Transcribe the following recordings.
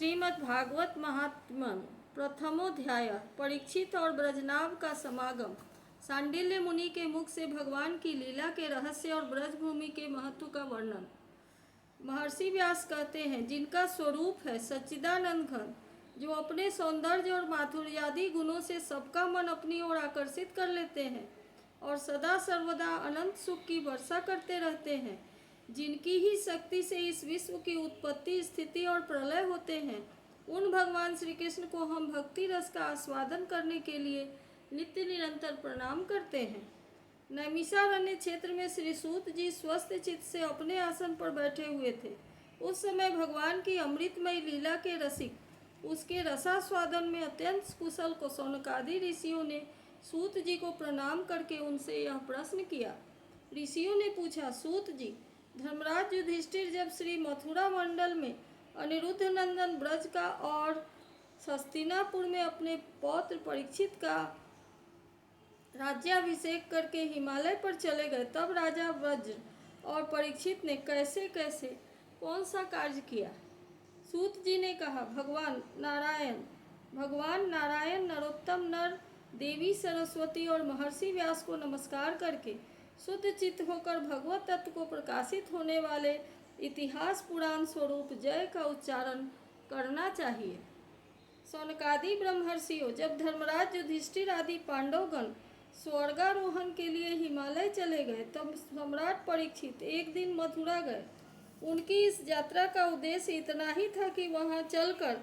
श्रीमद् भागवत महात्म्यम प्रथमोध्याय। परीक्षित और ब्रजनाभ का समागम। सांडिल्य मुनि के मुख से भगवान की लीला के रहस्य और ब्रजभूमि के महत्व का वर्णन। महर्षि व्यास कहते हैं, जिनका स्वरूप है सच्चिदानंद घन, जो अपने सौंदर्य और माधुर्यादि गुणों से सबका मन अपनी ओर आकर्षित कर लेते हैं और सदा सर्वदा अनंत सुख की वर्षा करते रहते हैं, जिनकी ही शक्ति से इस विश्व की उत्पत्ति, स्थिति और प्रलय होते हैं, उन भगवान श्री कृष्ण को हम भक्ति रस का आस्वादन करने के लिए नित्य निरंतर प्रणाम करते हैं। नैमिषारण्य क्षेत्र में श्री सूत जी स्वस्थ चित्त से अपने आसन पर बैठे हुए थे। उस समय भगवान की अमृतमय लीला के रसिक, उसके रसास्वादन में अत्यंत कुशल को शौनकादि ऋषियों ने सूत जी को प्रणाम करके उनसे यह प्रश्न किया। ऋषियों ने पूछा, सूत जी, धर्मराज युधिष्ठिर जब श्री मथुरा मंडल में अनिरुद्ध नंदन ब्रज का और हस्तिनापुर में अपने पौत्र परीक्षित का राज्याभिषेक करके हिमालय पर चले गए, तब राजा वज्र और परीक्षित ने कैसे कैसे कौन सा कार्य किया? सूत जी ने कहा, भगवान नारायण नरोत्तम नर, देवी सरस्वती और महर्षि व्यास को नमस्कार करके शुद्ध चित्त होकर भगवत तत्व को प्रकाशित होने वाले इतिहास पुराण स्वरूप जय का उच्चारण करना चाहिए। शौनकादि ब्रह्मर्षियों, जब धर्मराज युधिष्ठिर आदि पांडवगण स्वर्गारोहण के लिए हिमालय चले गए, तब सम्राट परीक्षित एक दिन मथुरा गए। उनकी इस यात्रा का उद्देश्य इतना ही था कि वहां चलकर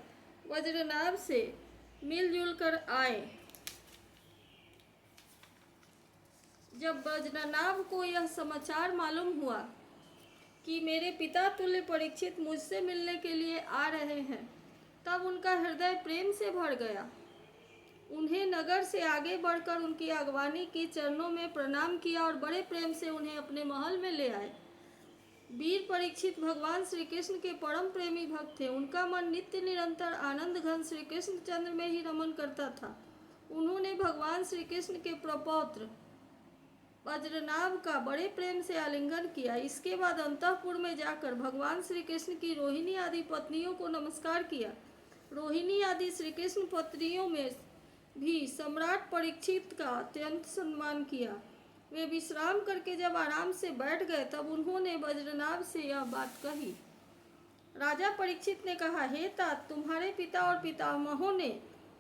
वज्रनाभ से मिलजुल कर आए। जब वज्रनाभ को यह समाचार मालूम हुआ कि मेरे पिता तुल्य परीक्षित मुझसे मिलने के लिए आ रहे हैं, तब उनका हृदय प्रेम से भर गया। उन्हें नगर से आगे बढ़कर उनकी अगवानी की, चरणों में प्रणाम किया और बड़े प्रेम से उन्हें अपने महल में ले आए। वीर परीक्षित भगवान श्री कृष्ण के परम प्रेमी भक्त थे। उनका मन नित्य निरंतर आनंद घन श्री कृष्ण चंद्र में ही रमन करता था। उन्होंने भगवान श्री कृष्ण के प्रपौत्र वज्रनाभ का बड़े प्रेम से आलिंगन किया। इसके बाद अंतःपुर में जाकर भगवान श्री कृष्ण की रोहिणी आदि पत्नियों को नमस्कार किया। रोहिणी आदि श्री कृष्ण पत्नियों में भी सम्राट परीक्षित का अत्यंत सम्मान किया। वे विश्राम करके जब आराम से बैठ गए, तब उन्होंने वज्रनाभ से यह बात कही। राजा परीक्षित ने कहा, हे तात, तुम्हारे पिता और पितामहों ने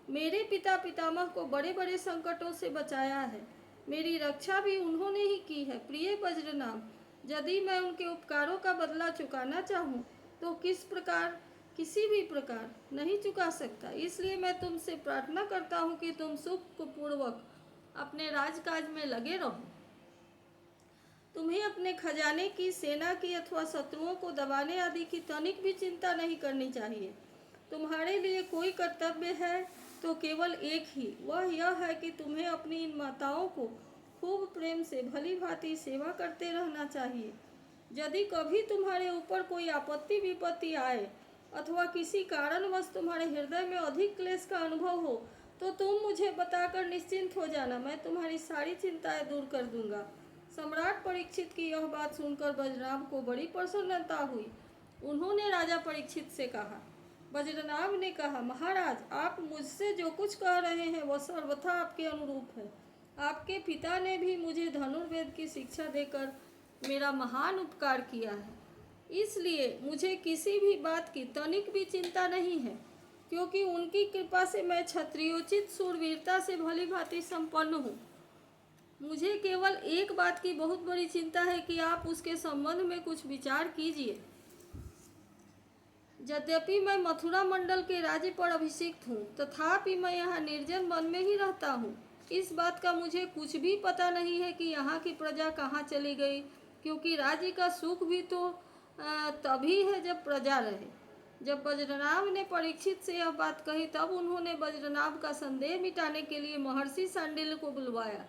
मेरे पिता पितामह को बड़े बड़े संकटों से बचाया है। मेरी रक्षा भी उन्होंने ही की है। प्रिय वज्रनाभ, यदि मैं उनके उपकारों का बदला चुकाना चाहूँ तो किसी भी प्रकार नहीं चुका सकता। इसलिए मैं तुमसे प्रार्थना करता हूँ कि तुम सुखपूर्वक अपने राजकाज में लगे रहो। तुम्हें अपने खजाने की, सेना की अथवा शत्रुओं को दबाने आदि की तनिक भी चिंता नहीं करनी चाहिए। तुम्हारे लिए कोई कर्तव्य है तो केवल एक ही, वह यह है कि तुम्हें अपनी इन माताओं को खूब प्रेम से भली भांति सेवा करते रहना चाहिए। यदि कभी तुम्हारे ऊपर कोई आपत्ति विपत्ति आए अथवा किसी कारणवश तुम्हारे हृदय में अधिक क्लेश का अनुभव हो, तो तुम मुझे बताकर निश्चिंत हो जाना। मैं तुम्हारी सारी चिंताएं दूर कर दूंगा। सम्राट परीक्षित की यह बात सुनकर वज्रनाभ को बड़ी प्रसन्नता हुई। उन्होंने राजा परीक्षित से कहा। वज्रनाभ ने कहा, महाराज, आप मुझसे जो कुछ कह रहे हैं वह सर्वथा आपके अनुरूप है। आपके पिता ने भी मुझे धनुर्वेद की शिक्षा देकर मेरा महान उपकार किया है। इसलिए मुझे किसी भी बात की तनिक भी चिंता नहीं है, क्योंकि उनकी कृपा से मैं क्षत्रियोचित शूरवीरता से भली भांति संपन्न हूँ। मुझे केवल एक बात की बहुत बड़ी चिंता है कि आप उसके संबंध में कुछ विचार कीजिए। यद्यपि मैं मथुरा मंडल के राज्य पर अभिषिक्त हूँ, तथापि मैं यहाँ निर्जन वन में ही रहता हूँ। इस बात का मुझे कुछ भी पता नहीं है कि यहाँ की प्रजा कहाँ चली गई, क्योंकि राज्य का सुख भी तो तभी है जब प्रजा रहे। जब वज्रनाभ ने परीक्षित से यह बात कही, तब उन्होंने वज्रनाभ का संदेह मिटाने के लिए महर्षि सांडिल्य को बुलवाया।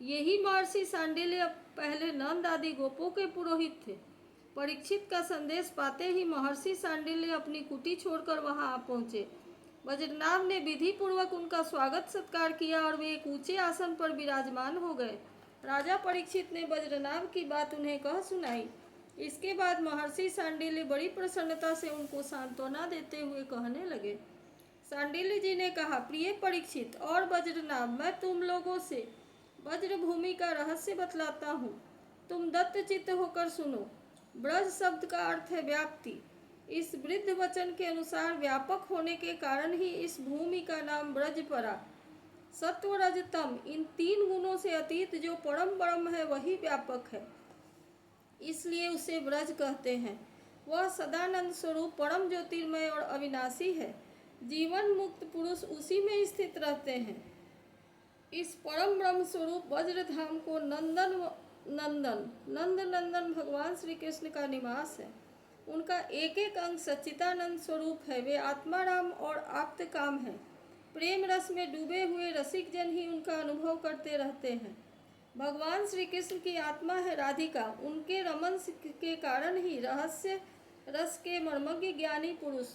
यही महर्षि सांडिल्य पहले नंद आदि गोपों के पुरोहित थे। परीक्षित का संदेश पाते ही महर्षि सांडिल्य अपनी कुटी छोड़कर वहां आ पहुंचे। वज्रनाभ ने विधि पूर्वक उनका स्वागत सत्कार किया और वे एक ऊंचे आसन पर विराजमान हो गए। राजा परीक्षित ने वज्रनाभ की बात उन्हें कह सुनाई। इसके बाद महर्षि सांडिल्य बड़ी प्रसन्नता से उनको सांत्वना देते हुए कहने लगे। सांडिल्य जी ने कहा, प्रिय परीक्षित और वज्रनाभ, मैं तुम लोगों से वज्रभूमि का रहस्य बतलाता हूँ। तुम दत्तचित्त होकर सुनो। ब्रज शब्द का अर्थ है व्याप्ति। इस वृद्ध वचन के अनुसार व्यापक होने के कारण ही इस भूमि का नाम ब्रज पड़ा। सत्व रज तम, इन तीन गुणों से अतीत जो परम ब्रह्म है वही व्यापक है, इसलिए उसे ब्रज कहते हैं। वह सदानंद स्वरूप परम ज्योतिर्मय और अविनाशी है। जीवन मुक्त पुरुष उसी में स्थित रहते हैं। इस परम ब्रह्म स्वरूप वज्रधाम को नंद नंदन भगवान श्री कृष्ण का निवास है। उनका एक एक अंग सच्चिदानंद स्वरूप है। वे आत्माराम और आप्त काम है। प्रेम रस में डूबे हुए रसिक जन ही उनका अनुभव करते रहते हैं। भगवान श्री कृष्ण की आत्मा है राधिका। उनके रमन के कारण ही रहस्य रस के मर्मज्ञ ज्ञानी पुरुष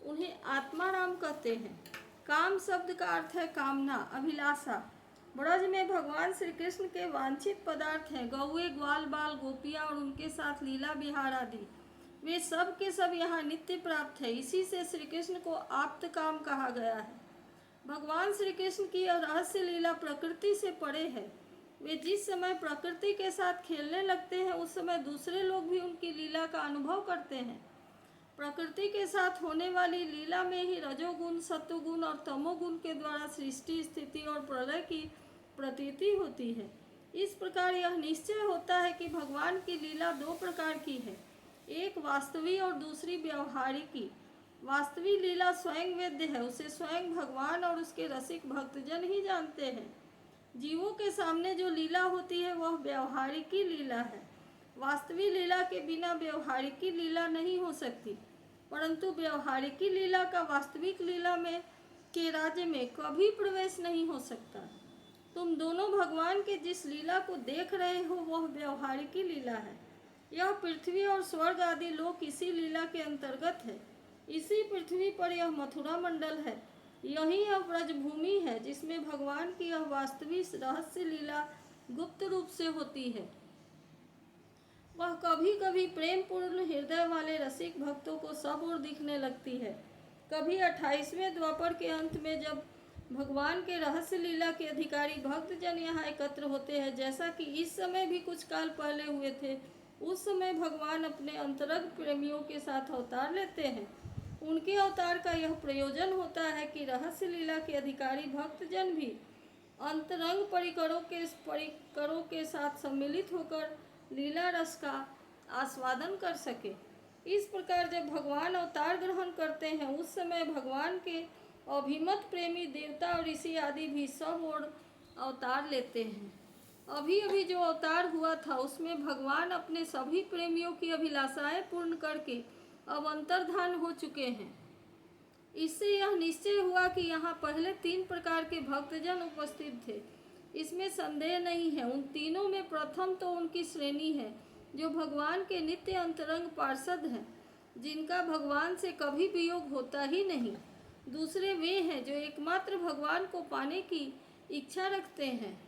उन्हें आत्माराम कहते हैं। काम शब्द का अर्थ है कामना, अभिलाषा। ब्रज में भगवान श्री कृष्ण के वांछित पदार्थ हैं गौए, ग्वाल बाल, गोपियाँ और उनके साथ लीला विहार आदि। वे सब के सब यहाँ नित्य प्राप्त है। इसी से श्री कृष्ण को आप्त काम कहा गया है। भगवान श्री कृष्ण की यह रहस्य लीला प्रकृति से परे है। वे जिस समय प्रकृति के साथ खेलने लगते हैं उस समय दूसरे लोग भी उनकी लीला का अनुभव करते हैं। प्रकृति के साथ होने वाली लीला में ही रजोगुण, सत्वगुण और तमोगुण के द्वारा सृष्टि, स्थिति और प्रलय की प्रतीति होती है। इस प्रकार यह निश्चय होता है कि भगवान की लीला दो प्रकार की है, एक वास्तविक और दूसरी व्यवहारिकी। वास्तविक लीला स्वयं वेद्य है, उसे स्वयं भगवान और उसके रसिक भक्तजन ही जानते हैं। जीवों के सामने जो लीला होती है वह व्यवहारिकी लीला है। वास्तविक लीला के बिना व्यवहारिकी लीला नहीं हो सकती, परंतु व्यवहारिकी लीला का वास्तविक लीला में के राज्य में कभी प्रवेश नहीं हो सकता। तुम दोनों भगवान के जिस लीला को देख रहे हो वह व्यवहारिकी लीला है। यह पृथ्वी और स्वर्ग आदि लोक इसी लीला के अंतर्गत है। इसी पृथ्वी पर यह मथुरा मंडल है। यही यह ब्रजभूमि है जिसमें भगवान की यह वास्तविक रहस्य लीला गुप्त रूप से होती है। वह कभी कभी प्रेम पूर्ण हृदय वाले रसिक भक्तों को सब ओर दिखने लगती है। कभी 28वें द्वापर के अंत में जब भगवान के रहस्य लीला के अधिकारी भक्तजन यहाँ एकत्र होते हैं, जैसा कि इस समय भी कुछ काल पहले हुए थे, उस समय भगवान अपने अंतरंग प्रेमियों के साथ अवतार लेते हैं। उनके अवतार का यह प्रयोजन होता है कि रहस्य लीला के अधिकारी भक्तजन भी अंतरंग परिकरों के साथ सम्मिलित होकर लीला रस का आस्वादन कर सके। इस प्रकार जब भगवान अवतार ग्रहण करते हैं उस समय भगवान के अभिमत प्रेमी देवता और ऋषि आदि भी सब ओर अवतार लेते हैं। अभी अभी जो अवतार हुआ था उसमें भगवान अपने सभी प्रेमियों की अभिलाषाएं पूर्ण करके अब अंतर्धान हो चुके हैं। इससे यह निश्चय हुआ कि यहाँ पहले 3 प्रकार के भक्तजन उपस्थित थे, इसमें संदेह नहीं है। उन तीनों में प्रथम तो उनकी श्रेणी है जो भगवान के नित्य अंतरंग पार्षद हैं, जिनका भगवान से कभी वियोग होता ही नहीं। दूसरे वे हैं जो एकमात्र भगवान को पाने की इच्छा रखते हैं,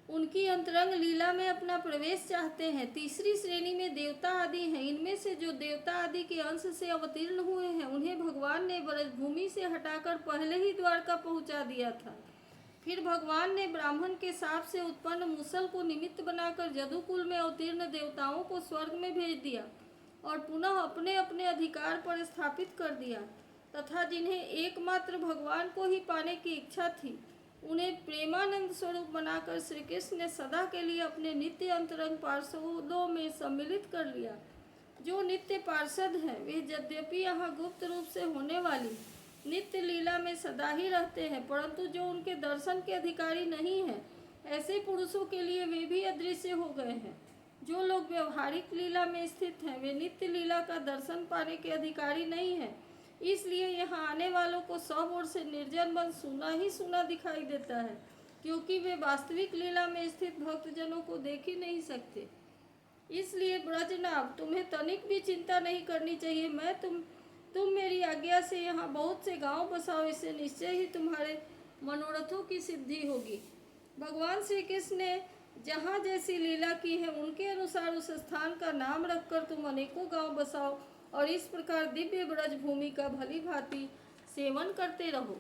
उनकी अंतरंग लीला में अपना प्रवेश चाहते हैं। तीसरी श्रेणी में देवता आदि हैं। इनमें से जो देवता आदि के अंश से अवतीर्ण हुए हैं उन्हें भगवान ने ब्रजभूमि से हटाकर पहले ही द्वारका पहुंचा दिया था। फिर भगवान ने ब्राह्मण के साप से उत्पन्न मूसल को निमित्त बनाकर जदुकुल में अवतीर्ण देवताओं को स्वर्ग में भेज दिया और पुनः अपने अपने अधिकार पर स्थापित कर दिया, तथा जिन्हें एकमात्र भगवान को ही पाने की इच्छा थी उन्हें प्रेमानंद स्वरूप बनाकर श्री कृष्ण ने सदा के लिए अपने नित्य अंतरंग पार्षदों में सम्मिलित कर लिया। जो नित्य पार्षद हैं वे यद्यपि यहाँ गुप्त रूप से होने वाली नित्य लीला में सदा ही रहते हैं, परंतु जो उनके दर्शन के अधिकारी नहीं हैं ऐसे पुरुषों के लिए वे भी अदृश्य हो गए हैं। जो लोग व्यवहारिक लीला में स्थित हैं वे नित्य लीला का दर्शन पाने के अधिकारी नहीं हैं, इसलिए यहाँ आने वालों को सब ओर से निर्जन वन सूना ही सूना दिखाई देता है, क्योंकि वे वास्तविक लीला में स्थित भक्तजनों को देख ही नहीं सकते। इसलिए ब्रजनाभ, तुम्हें तनिक भी चिंता नहीं करनी चाहिए। तुम मेरी आज्ञा से यहाँ बहुत से गांव बसाओ, इससे निश्चय ही तुम्हारे मनोरथों की सिद्धि होगी। भगवान श्री कृष्ण ने जहाँ जैसी लीला की है उनके अनुसार उस स्थान का नाम रखकर तुम अनेकों गांव बसाओ और इस प्रकार दिव्य ब्रज भूमि का भली भांति सेवन करते रहो।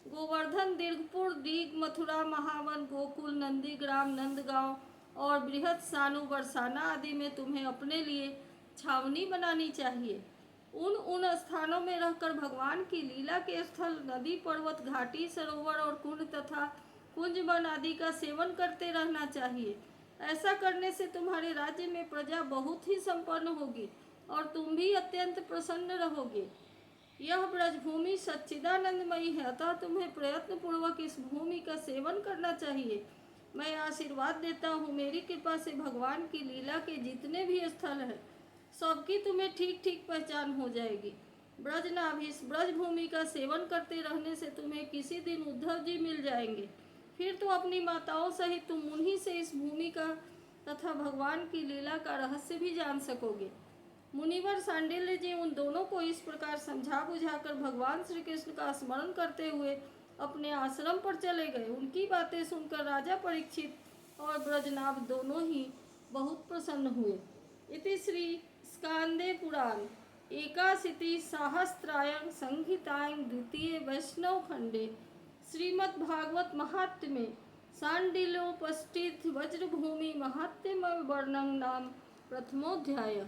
गोवर्धन, दीर्घपुर, दीघ, मथुरा, महावन, गोकुल, नंदीग्राम, नंदगांव और बृहद सानु, बरसाना आदि में तुम्हें अपने लिए छावनी बनानी चाहिए। उन स्थानों में रहकर भगवान की लीला के स्थल, नदी, पर्वत, घाटी, सरोवर और कुंड तथा कुंज वन आदि का सेवन करते रहना चाहिए। ऐसा करने से तुम्हारे राज्य में प्रजा बहुत ही संपन्न होगी और तुम भी अत्यंत प्रसन्न रहोगे। यह ब्रजभूमि सच्चिदानंदमयी है, अतः तुम्हें प्रयत्न पूर्वक इस भूमि का सेवन करना चाहिए। मैं आशीर्वाद देता हूँ, मेरी कृपा से भगवान की लीला के जितने भी स्थल हैं सबकी तुम्हें ठीक ठीक पहचान हो जाएगी। ब्रजनाभ, इस ब्रजभूमि का सेवन करते रहने से तुम्हें किसी दिन उद्धव जी मिल जाएंगे। फिर तो अपनी माताओं सहित तुम उन्हीं से इस भूमि का तथा भगवान की लीला का रहस्य भी जान सकोगे। मुनिवर सांडिल्य जी उन दोनों को इस प्रकार समझा बुझाकर भगवान श्री कृष्ण का स्मरण करते हुए अपने आश्रम पर चले गए। उनकी बातें सुनकर राजा परीक्षित और ब्रजनाभ दोनों ही बहुत प्रसन्न हुए। इति श्री स्कांदे पुराण एकाशीति सहस्त्रायण संहितायं द्वितीय वैष्णव खंडे श्रीमद्भागवत महात्म्ये सांडिल्योपस्थित वज्रभूमि महात्म्य वर्णन नाम प्रथमोध्याय।